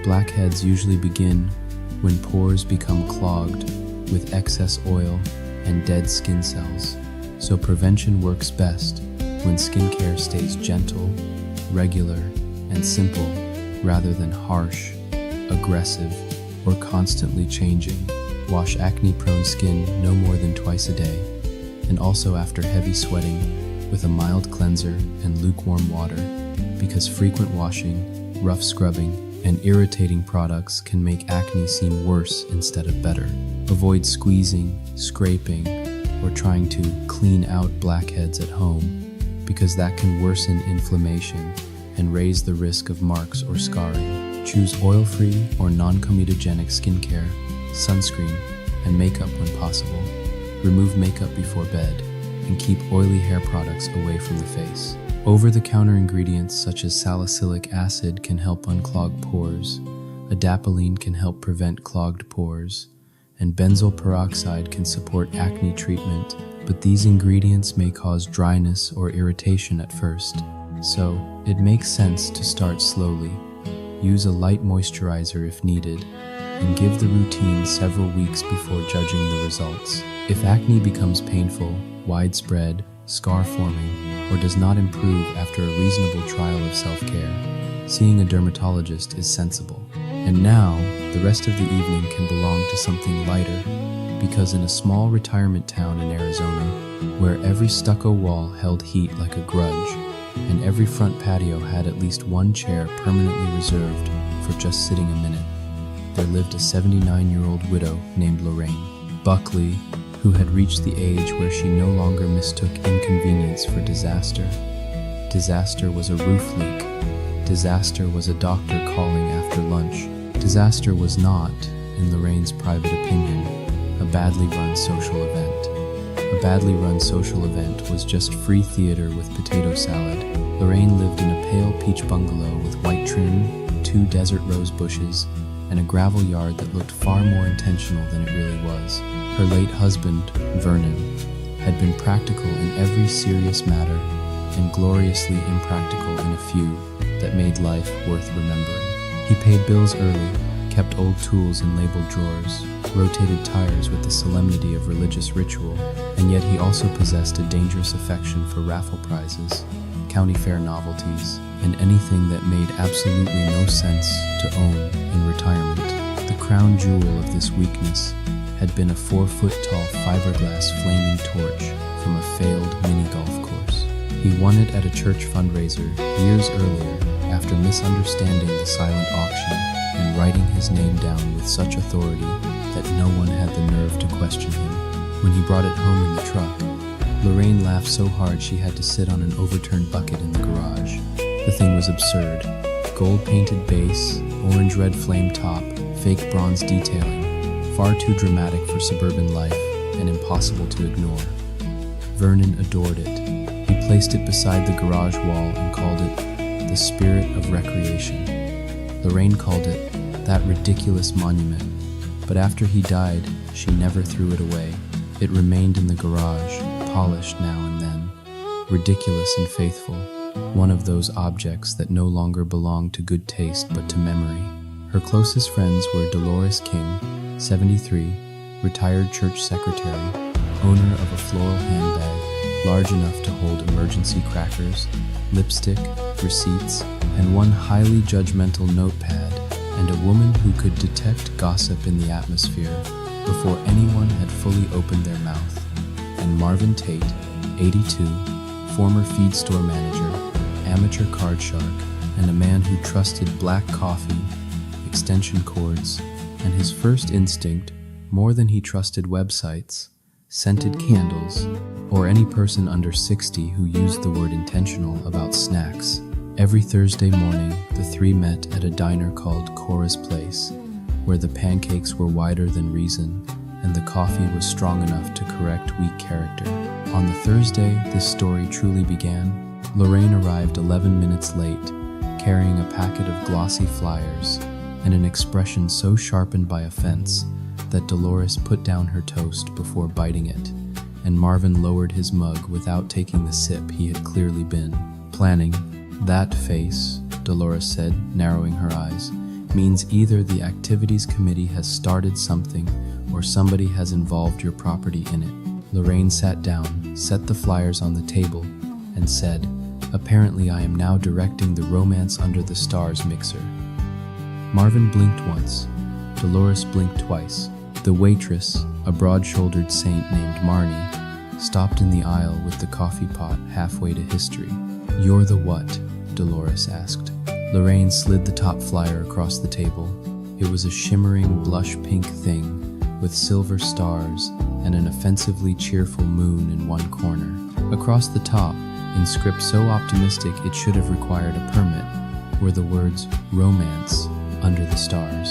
Blackheads usually begin when pores become clogged with excess oil and dead skin cells, so prevention works best when skincare stays gentle, regular, and simple rather than harsh, aggressive, or constantly changing. Wash acne-prone skin no more than twice a day, and also after heavy sweating with a mild cleanser and lukewarm water, because frequent washing, rough scrubbing, and irritating products can make acne seem worse instead of better. Avoid squeezing, scraping, or trying to clean out blackheads at home, because that can worsen inflammation and raise the risk of marks or scarring. Choose oil-free or non-comedogenic skincare, sunscreen, and makeup when possible. Remove makeup before bed, and keep oily hair products away from the face. Over-the-counter ingredients such as salicylic acid can help unclog pores, adapalene can help prevent clogged pores, and benzoyl peroxide can support acne treatment, but these ingredients may cause dryness or irritation at first. So, it makes sense to start slowly. Use a light moisturizer if needed, and give the routine several weeks before judging the results. If acne becomes painful, widespread, scar-forming, or does not improve after a reasonable trial of self-care, seeing a dermatologist is sensible. And now, the rest of the evening can belong to something lighter, because in a small retirement town in Arizona, where every stucco wall held heat like a grudge, and every front patio had at least one chair permanently reserved for just sitting a minute, there lived a 79-year-old widow named Lorraine. Buckley, who had reached the age where she no longer mistook inconvenience for disaster. Disaster was a roof leak. Disaster was a doctor calling after lunch. Disaster was not, in Lorraine's private opinion, a badly run social event. A badly run social event was just free theater with potato salad. Lorraine lived in a pale peach bungalow with white trim, 2 desert rose bushes, and a gravel yard that looked far more intentional than it really was. Her late husband, Vernon, had been practical in every serious matter and gloriously impractical in a few that made life worth remembering. He paid bills early, kept old tools in labeled drawers, rotated tires with the solemnity of religious ritual, and yet he also possessed a dangerous affection for raffle prizes, county fair novelties, and anything that made absolutely no sense to own in retirement. The crown jewel of this weakness had been a 4-foot-tall fiberglass flaming torch from a failed mini-golf course. He won it at a church fundraiser years earlier after misunderstanding the silent auction and writing his name down with such authority that no one had the nerve to question him. When he brought it home in the truck, Lorraine laughed so hard she had to sit on an overturned bucket in the garage. The thing was absurd. Gold-painted base, orange-red flame top, fake bronze detailing, far too dramatic for suburban life and impossible to ignore. Vernon adored it. He placed it beside the garage wall and called it the spirit of recreation. Lorraine called it that ridiculous monument, but after he died, she never threw it away. It remained in the garage, polished now and then, ridiculous and faithful, one of those objects that no longer belong to good taste but to memory. Her closest friends were Dolores King, 73, retired church secretary, owner of a floral handbag large enough to hold emergency crackers, lipstick, receipts, and one highly judgmental notepad, and a woman who could detect gossip in the atmosphere before anyone had fully opened their mouth, and Marvin Tate, 82, former feed store manager, amateur card shark, and a man who trusted black coffee, extension cords, and his first instinct, more than he trusted websites, scented candles, or any person under 60 who used the word intentional about snacks. Every Thursday morning, the three met at a diner called Cora's Place, where the pancakes were wider than reason and the coffee was strong enough to correct weak character. On the Thursday this story truly began, Lorraine arrived 11 minutes late, carrying a packet of glossy flyers and an expression so sharpened by offense that Dolores put down her toast before biting it, and Marvin lowered his mug without taking the sip he had clearly been planning. That face, Dolores said, narrowing her eyes, means either the activities committee has started something or somebody has involved your property in it. Lorraine sat down, set the flyers on the table, and said, "Apparently I am now directing the Romance Under the Stars mixer." Marvin blinked once. Dolores blinked twice. The waitress, a broad-shouldered saint named Marnie, stopped in the aisle with the coffee pot halfway to history. "You're the what?" Dolores asked. Lorraine slid the top flyer across the table. It was a shimmering blush pink thing with silver stars and an offensively cheerful moon in one corner. Across the top, in script so optimistic it should have required a permit, were the words "Romance Under the Stars,"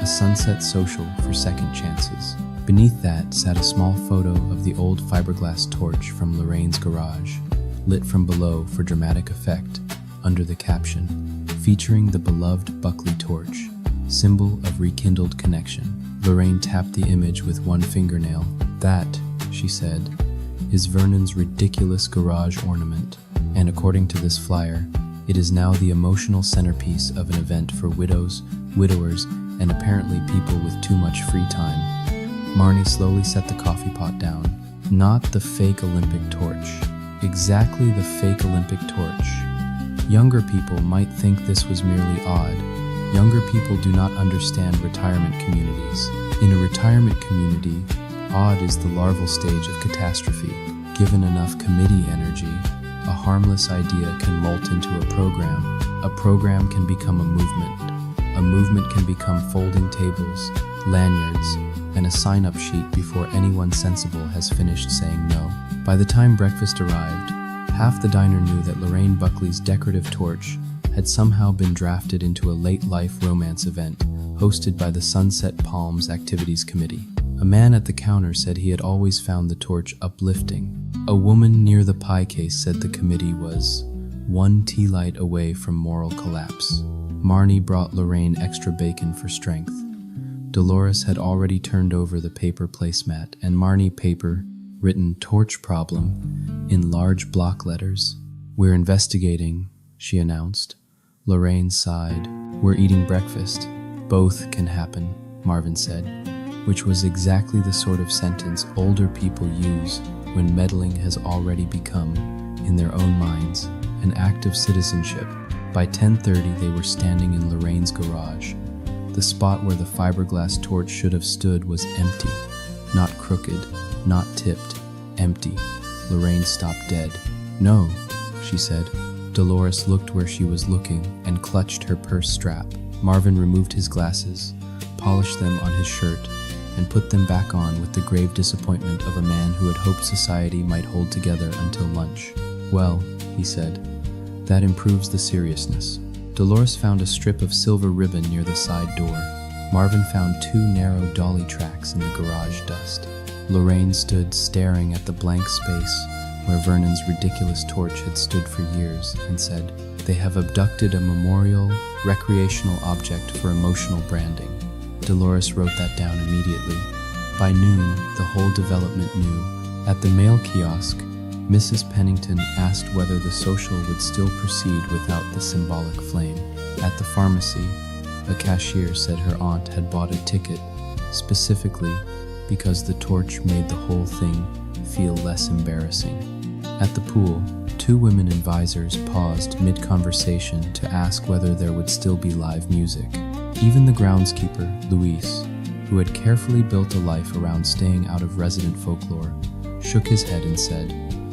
a sunset social for second chances. Beneath that sat a small photo of the old fiberglass torch from Lorraine's garage, lit from below for dramatic effect, under the caption, "Featuring the beloved Buckley torch, symbol of rekindled connection." Lorraine tapped the image with one fingernail. "That," she said, "is Vernon's ridiculous garage ornament, and according to this flyer, it is now the emotional centerpiece of an event for widows, widowers, and apparently people with too much free time." Marnie slowly set the coffee pot down. "Not the fake Olympic torch. Exactly the fake Olympic torch. Younger people might think this was merely odd. Younger people do not understand retirement communities. In a retirement community, odd is the larval stage of catastrophe. Given enough committee energy, a harmless idea can molt into a program can become a movement can become folding tables, lanyards, and a sign-up sheet before anyone sensible has finished saying no." By the time breakfast arrived, half the diner knew that Lorraine Buckley's decorative torch had somehow been drafted into a late-life romance event hosted by the Sunset Palms Activities Committee. A man at the counter said he had always found the torch uplifting. A woman near the pie case said the committee was one tea light away from moral collapse. Marnie brought Lorraine extra bacon for strength. Dolores had already turned over the paper placemat, and Marnie paper written "torch problem" in large block letters. "We're investigating," she announced. Lorraine sighed. "We're eating breakfast. Both can happen," Marvin said, which was exactly the sort of sentence older people use when meddling has already become, in their own minds, an act of citizenship. By 10:30 they were standing in Lorraine's garage. The spot where the fiberglass torch should have stood was empty, not crooked, not tipped, empty. Lorraine stopped dead. "No," she said. Dolores looked where she was looking and clutched her purse strap. Marvin removed his glasses, polished them on his shirt, and put them back on with the grave disappointment of a man who had hoped society might hold together until lunch. "Well," he said, "that improves the seriousness." Dolores found a strip of silver ribbon near the side door. Marvin found 2 narrow dolly tracks in the garage dust. Lorraine stood staring at the blank space where Vernon's ridiculous torch had stood for years and said, "They have abducted a memorial, recreational object for emotional branding." Dolores wrote that down immediately. By noon, the whole development knew. At the mail kiosk, Mrs. Pennington asked whether the social would still proceed without the symbolic flame. At the pharmacy, a cashier said her aunt had bought a ticket, specifically because the torch made the whole thing feel less embarrassing. At the pool, 2 women advisors paused mid-conversation to ask whether there would still be live music. Even the groundskeeper, Luis, who had carefully built a life around staying out of resident folklore, shook his head and said,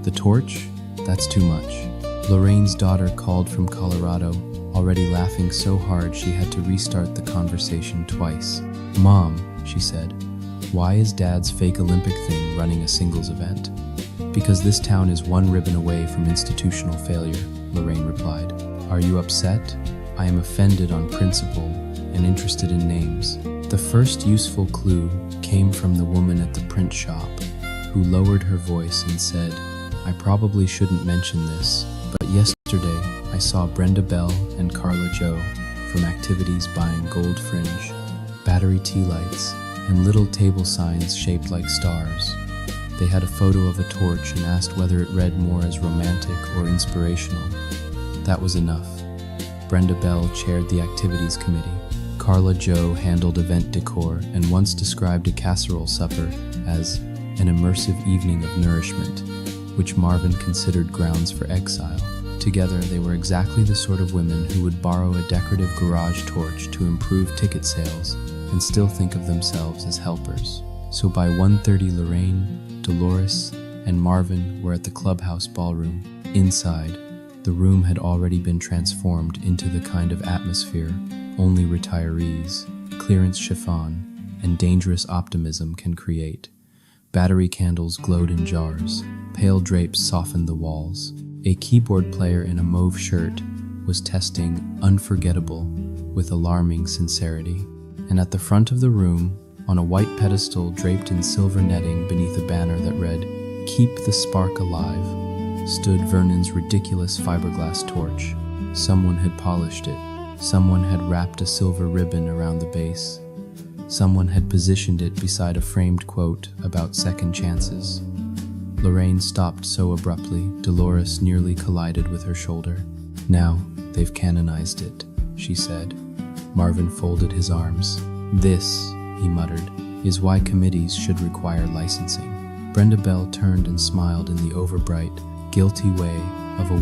"The torch? That's too much." Lorraine's daughter called from Colorado, already laughing so hard she had to restart the conversation twice. "Mom," she said, "why is Dad's fake Olympic thing running a singles event?" "Because this town is 1 ribbon away from institutional failure," Lorraine replied. "Are you upset?" "I am offended on principle and interested in names." The first useful clue came from the woman at the print shop, who lowered her voice and said, "I probably shouldn't mention this, but yesterday I saw Brenda Bell and Carla Joe from Activities buying gold fringe, battery tea lights, and little table signs shaped like stars. They had a photo of a torch and asked whether it read more as romantic or inspirational. That was enough. Brenda Bell chaired the Activities Committee. Carla Joe handled event decor and once described a casserole supper as an immersive evening of nourishment, which Marvin considered grounds for exile. Together, they were exactly the sort of women who would borrow a decorative garage torch to improve ticket sales and still think of themselves as helpers. So by 1:30, Lorraine, Dolores, and Marvin were at the clubhouse ballroom. Inside, the room had already been transformed into the kind of atmosphere only retirees, clearance chiffon, and dangerous optimism can create. Battery candles glowed in jars, pale drapes softened the walls. A keyboard player in a mauve shirt was testing Unforgettable with alarming sincerity. And at the front of the room, on a white pedestal draped in silver netting beneath a banner that read, "Keep the Spark Alive," stood Vernon's ridiculous fiberglass torch. Someone had polished it. Someone had wrapped a silver ribbon around the base. Someone had positioned it beside a framed quote about second chances. Lorraine stopped so abruptly, Dolores nearly collided with her shoulder. "Now, they've canonized it," she said. Marvin folded his arms. "This," he muttered, "is why committees should require licensing." Brenda Bell turned and smiled in the overbright, guilty way of a woman